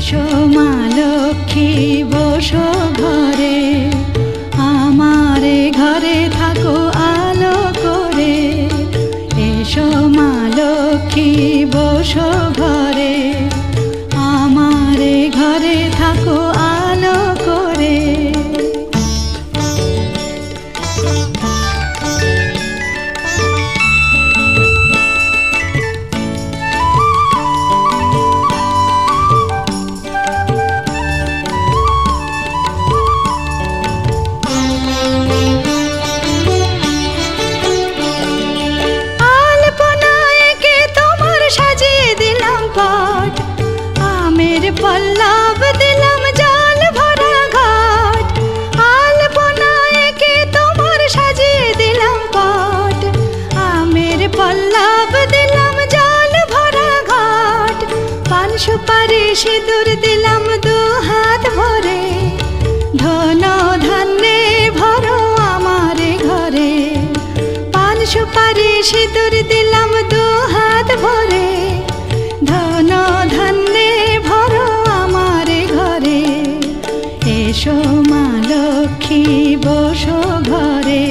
এসো মা লক্ষ্মী বসো ঘরে, আমারে ঘরে থাকো আলো করে। এসো মা লক্ষ্মী বসো ঘরে, আমারে ঘরে থাকো আলো করে। পল্লব দিলাম জল ভরা ঘাট, আলপনা এঁকে তোমার সাজিয়ে দিলাম পট। আমের পল্লব দিলাম জল ভরা ঘাট, পান সুপারি সিঁদুর দিলাম দু হাত ভরে। ধন ধান্যে ভরো আমার ঘরে, পান সুপারি সিঁদুর দিলাম দু হাত ভরে। ধন ধান্যে ভরো আমার ঘরে, এসো মা লক্ষ্মী বসো ঘরে,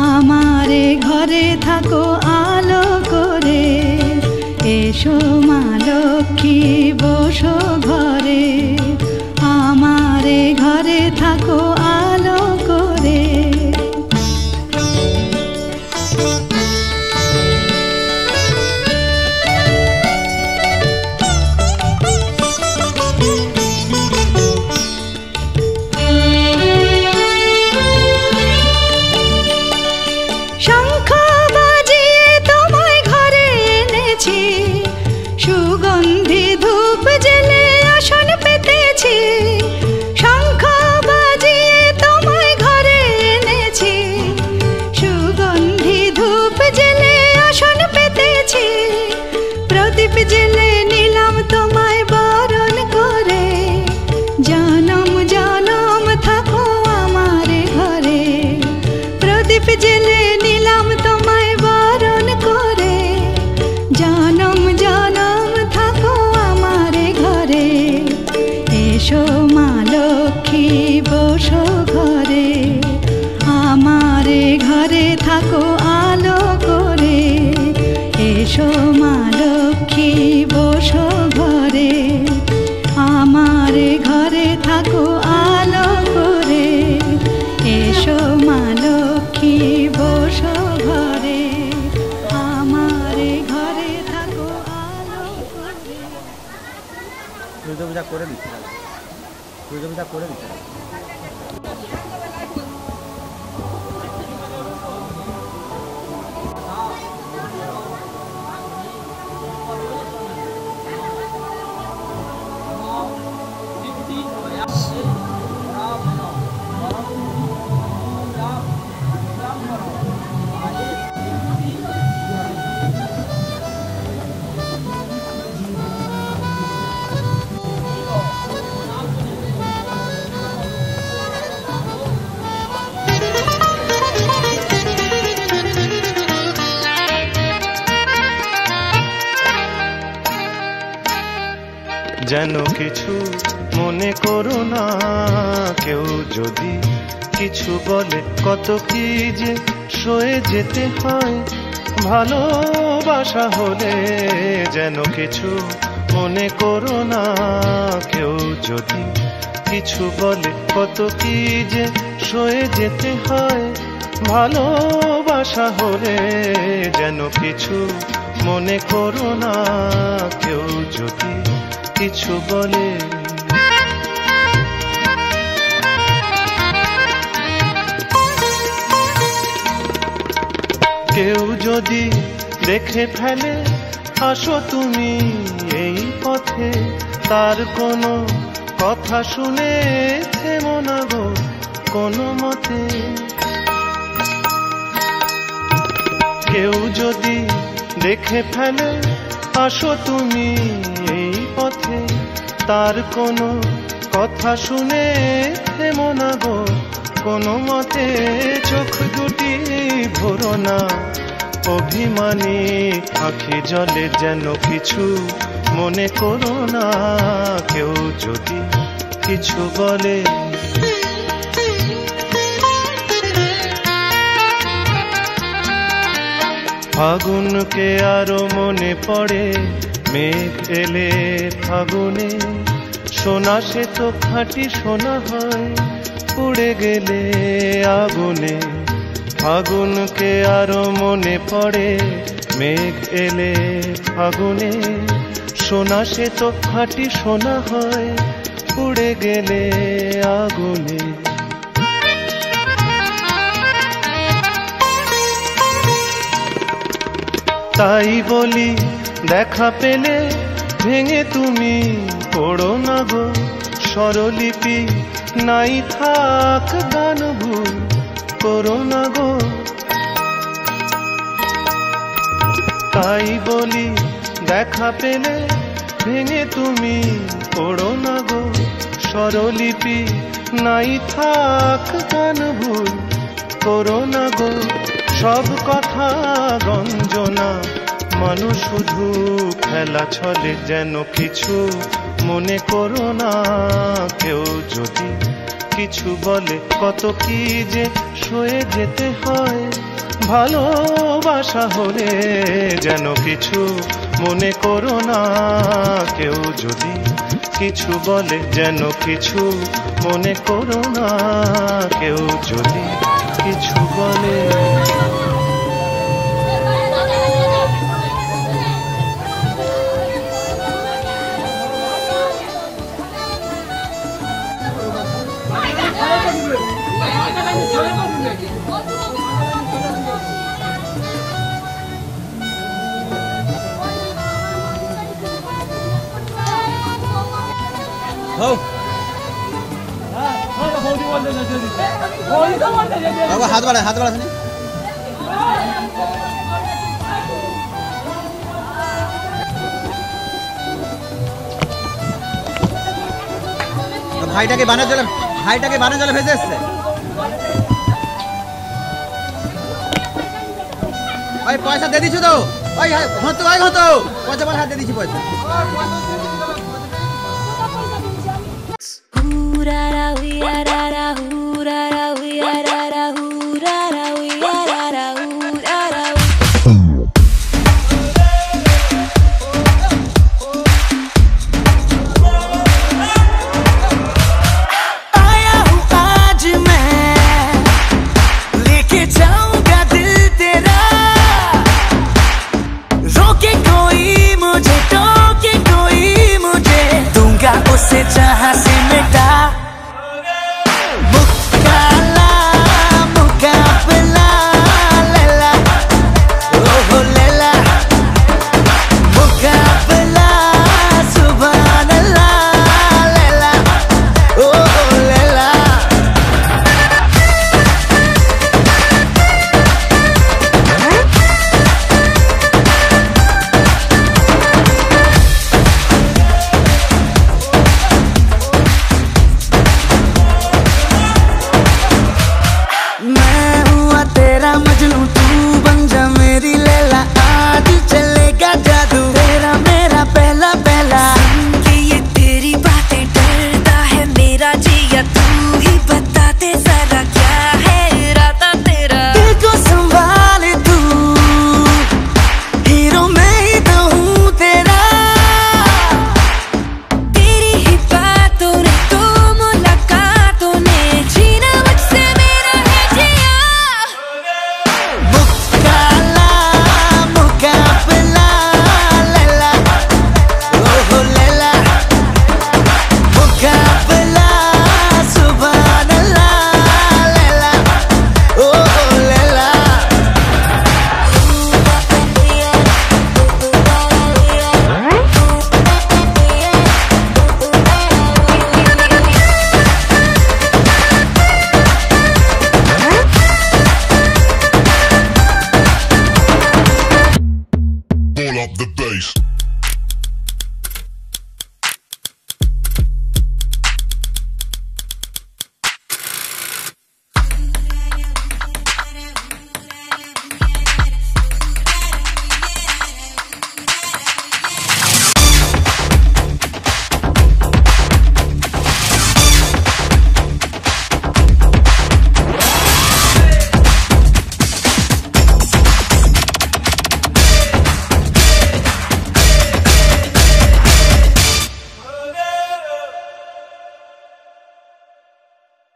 আমার ঘরে থাকো আলো করে। এসো মা লক্ষ্মী বসো ঘরে, আমার ঘরে থাকো আলো করে। সুগন্ধি ধূপ জেলে আসন পেতেছি, শঙ্খ বাজিয়ে তোমায় ঘরে এনেছি। সুগন্ধি ধূপ জেলে আসন পেতেছি, প্রদীপ জেলে নিলাম তোমায় বরণ করে। জনম জনম থাকো আমার ঘরে, প্রদীপ জেলে নিলাম তোমায় বরণ করে। জনম জনম থাকো আমার ঘরে, এসো মা লক্ষ্মী বসো ঘরে, আমার ঘরে থাকো আলো করে। এসো মা লক্ষ্মী বসো ঘরে, আমার ঘরে থাকো আলো করে। এসো মা লক্ষ্মী বসো ঘরে, আমার ঘরে থাকো আলো করে। পুজো পূজা করে দিচ্ছি, পুজো পূজা করে দিচ্ছি। যেন কিছু মনে করো না, কেউ যদি কিছু বলে কত কি যে সয়ে যেতে হয় ভালোবাসা হলে। যেন কিছু মনে করো না, কেউ যদি কিছু বলে কত কি যে সয়ে যেতে হয় ভালোবাসা হলে। যেন কিছু মনে করো না, কেউ যদি কিছু বলে। কেউ যদি দেখে ফেলে আসো তুমি এই পথে, তার কোনো কথা শুনে থেমো না গো কোনো মতে। কেউ যদি দেখে ফেলে আসো তুমি এই পথে, তার কোনো কথা শুনে থেমো না গো কোনো মতে। চোখ দুটি ভরো না অভিমানী আখি জলে, যেন কিছু মনে করো না, কেউ কিছু বলে। ফাগুনকে আরো মনে পড়ে, মেঘ এলে ফাগুনে, সোনা সে তো খাঁটি সোনা হয়, উড়ে গেলে আগুনে। ফাগুনকে আরো মনে পড়ে, মেঘ এলে ফাগুনে, সোনা সে তো খাঁটি সোনা হয়, উড়ে গেলে আগুনে। তাই বলি দেখা পেলে ভেঙে তুমি পড়ো না গো, স্বরলিপি নাই থাক গান ভুল করো না গো। তাই বলি দেখা পেলে ভেঙে তুমি পড়ো না গো, স্বরলিপি নাই থাক গান ভুল করো না গো। সব কথা গঞ্জনা, মানুষ শুধু খেলা ছলে, যেন কিছু মনে করো না। কেউ যদি কিছু বলে কত কি যে সয়ে যেতে হয়, ভালোবাসা হলে যেন কিছু মনে করো না। কেউ যদি কিছু বলে যেন কিছু মনে করো না। কেউ যদি কিছু বলে। হাত বাড়া, হাত বাড়া। ভাইটাকে বানের জলে ভেসে এসছে। ওই পয়সা দিয়ে দিচ্ছ তো? ওই হতো পয়সা বল, হাত দিয়ে দিচ্ছি পয়সা। रोके कोई मुझे, टोके कोई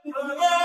Oh,